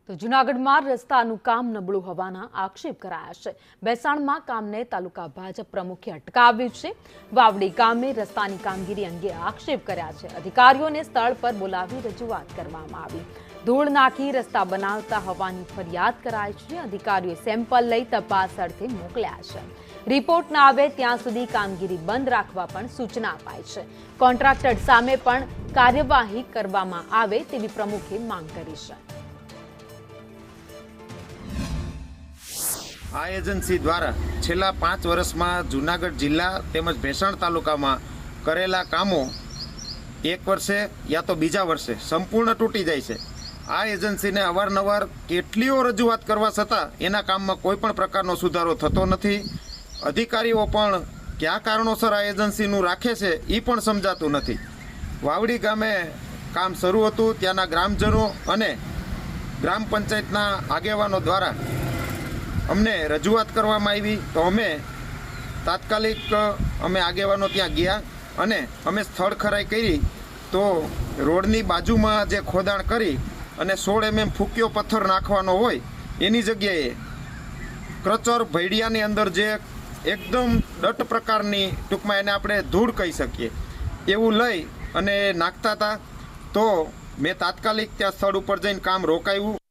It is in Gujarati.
તો જૂનાગઢમાં રસ્તાનું કામ નબળું હોવાના આક્ષેપ કરાયા છે। બેસાણમાં કામને તાલુકા ભાજપ પ્રમુખે અટકાવ્યું છે। વાવડી ગામે રસ્તાની કામગીરી અંગે આક્ષેપ કર્યા છે। અધિકારીઓને સ્થળ પર બોલાવી રજૂઆત કરવામાં આવી। ધૂળ નાખી રસ્તા બનાવતા હોવાની ફરિયાદ કરાઈ છે। અધિકારીઓએ સેમ્પલ લઈ તપાસ અર્થે મોકલ્યા છે। રિપોર્ટ ના આવે ત્યાં સુધી કામગીરી બંધ રાખવા પણ સૂચના અપાઈ છે। કોન્ટ્રાક્ટર સામે પણ કાર્યવાહી કરવામાં આવે તેવી પ્રમુખે માંગ કરી છે। આ એજન્સી દ્વારા છેલ્લા 5 વર્ષમાં જૂનાગઢ જિલ્લા તેમજ ભેસાણ તાલુકામાં કરેલા કામો એક વર્ષે યા તો બીજા વર્ષે સંપૂર્ણ તૂટી જાય છે। આ એજન્સીને અવારનવાર કેટલીઓ રજૂઆત કરવા છતાં એના કામમાં કોઈ પણ પ્રકારનો સુધારો થતો નથી। અધિકારીઓ પણ કયા કારણોસર આ એજન્સીનું રાખે છે એ પણ સમજાતું નથી। વાવડી ગામે કામ શરૂ હતું, ત્યાંના ગ્રામજનો અને ગ્રામ પંચાયતના આગેવાનો દ્વારા અમને રજૂઆત કરવામાં આવી તો અમે તાત્કાલિક આગેવાનો ત્યાં ગયા અને અમે સ્થળ ખરાઈ કરી તો રોડની બાજુમાં જે ખોદાણ કરી અને 16 mm ફૂક્યો પથ્થર નાખવાનો હોય એની જગ્યાએ ક્રચર ભૈડિયાની અંદર જે એકદમ દટ પ્રકારની ટૂંકમાં એને આપણે ધૂળ કહી શકીએ એવું લઈ અને નાખતા હતા। તો મેં તાત્કાલિક ત્યાં સ્થળ ઉપર જઈને કામ રોકાયું।